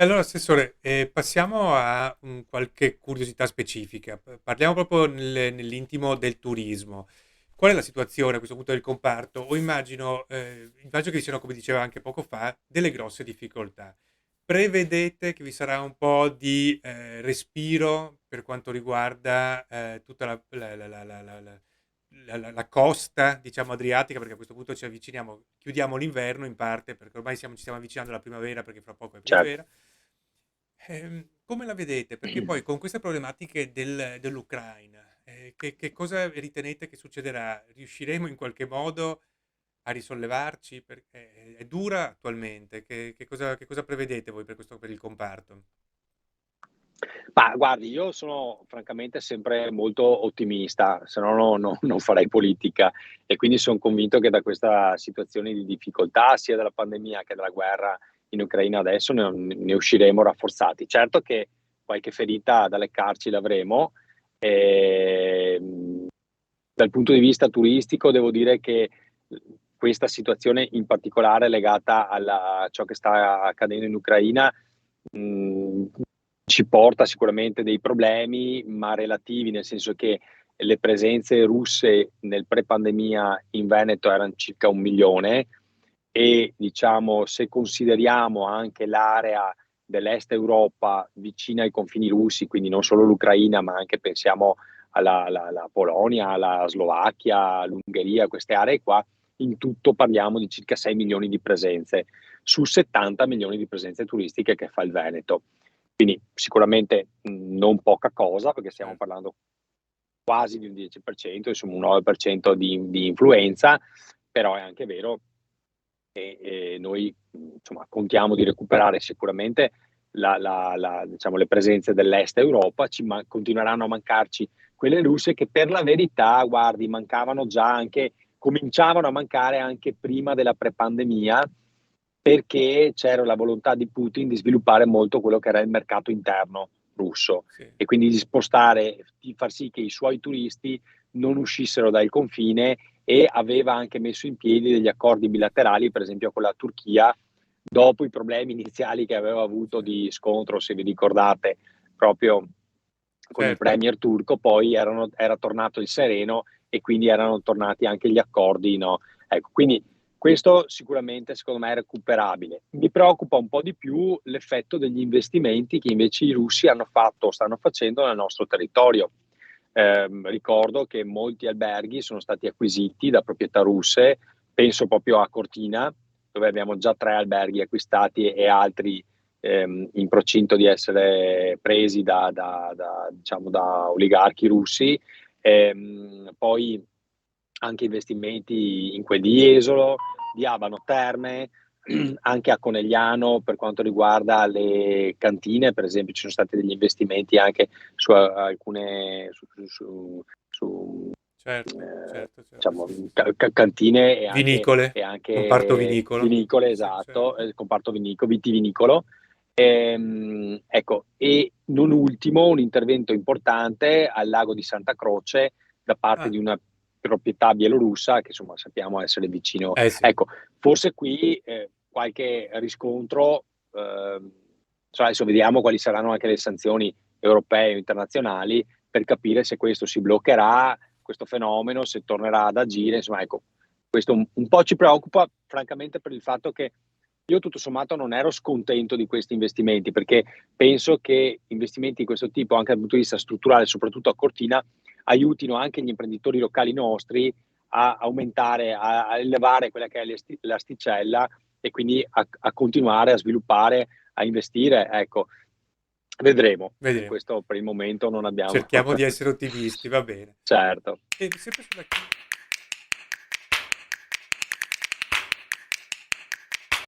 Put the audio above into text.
Allora, Assessore, passiamo a qualche curiosità specifica. Parliamo proprio nell'intimo del turismo. Qual è la situazione a questo punto del comparto? O immagino che ci siano, come diceva anche poco fa, delle grosse difficoltà. Prevedete che vi sarà un po' di respiro per quanto riguarda tutta la costa, diciamo, adriatica, perché a questo punto ci avviciniamo, chiudiamo l'inverno in parte, perché ormai ci stiamo avvicinando alla primavera, perché fra poco è Certo. primavera. Come la vedete? Perché poi con queste problematiche dell'Ucraina, che cosa ritenete che succederà? Riusciremo in qualche modo a risollevarci? Perché è dura attualmente. Che cosa prevedete voi per il comparto? Ma guardi, io sono francamente sempre molto ottimista, se no non farei politica e quindi son convinto che da questa situazione di difficoltà, sia della pandemia che della guerra in Ucraina adesso, ne usciremo rafforzati. Certo che qualche ferita da leccarci l'avremo. ehm, Dal punto di vista turistico devo dire che questa situazione in particolare legata a ciò che sta accadendo in Ucraina, mhmm, ci porta sicuramente dei problemi, ma relativi, nel senso che le presenze russe nel pre-pandemia in Veneto eran circa 1.000.000 e diciamo se consideriamo anche l'area dell'Est Europa vicina ai confini russi, quindi non solo l'Ucraina, ma anche pensiamo alla Polonia, alla Slovacchia, all'Ungheria, queste aree qua, in tutto parliamo di circa 6 milioni di presenze su 70 milioni di presenze turistiche che fa il Veneto. Quindi sicuramente non poca cosa, perché stiamo Certo. parlando quasi di un 10%, insomma un 9% di influenza, però è anche vero che noi insomma contiamo di recuperare sicuramente diciamo, le presenze dell'Est Europa, continueranno a mancarci quelle russe che per la verità, guardi, mancavano già anche, cominciavano a mancare anche prima della pre-pandemia, perché c'era la volontà di Putin di sviluppare molto quello che era il mercato interno russo Sì, e quindi di far sì che i suoi turisti non uscissero dal confine, e aveva anche messo in piedi degli accordi bilaterali, per esempio con la Turchia, dopo i problemi iniziali che aveva avuto sì, di scontro, se vi ricordate, proprio con il certo. premier turco, poi era tornato il sereno e quindi erano tornati anche gli accordi, no? Ecco, quindi questo sicuramente secondo me è recuperabile. Mi preoccupa un po' di più l'effetto degli investimenti che invece i russi hanno fatto o stanno facendo nel nostro territorio. Ricordo che molti alberghi sono stati acquisiti da proprietà russe, penso proprio a Cortina, dove abbiamo già 3 alberghi acquistati e altri in procinto di essere presi diciamo, da oligarchi russi. Poi anche investimenti in quel di Jesolo, di Abano Terme, anche a Conegliano per quanto riguarda le cantine, per esempio, ci sono stati degli investimenti anche su alcune Certo, certo, certo, diciamo sì, sì, sì. cantine Vinicole, e comparto anche vinicolo. vinicole, Sì, esatto, certo. il comparto vitivinicolo. Ecco, e non ultimo un intervento importante al lago di Santa Croce da parte Ah, di una proprietà bielorussa che insomma sappiamo essere vicino. eh sì. Ecco, forse qui qualche riscontro, cioè adesso vediamo quali saranno anche le sanzioni europee o internazionali per capire se questo si bloccherà, questo fenomeno, se tornerà ad agire, insomma ecco, questo un po' ci preoccupa francamente per il fatto che io tutto sommato non ero scontento di questi investimenti, perché penso che investimenti di questo tipo, anche dal punto di vista strutturale, soprattutto a Cortina, aiutino anche gli imprenditori locali nostri a aumentare, a elevare quella che è l'asticella e quindi a continuare a sviluppare, a investire. Ecco, vedremo. In Vedremo. questo per il momento non abbiamo Cerchiamo di essere ottimisti, va bene. certo. E sempre sulla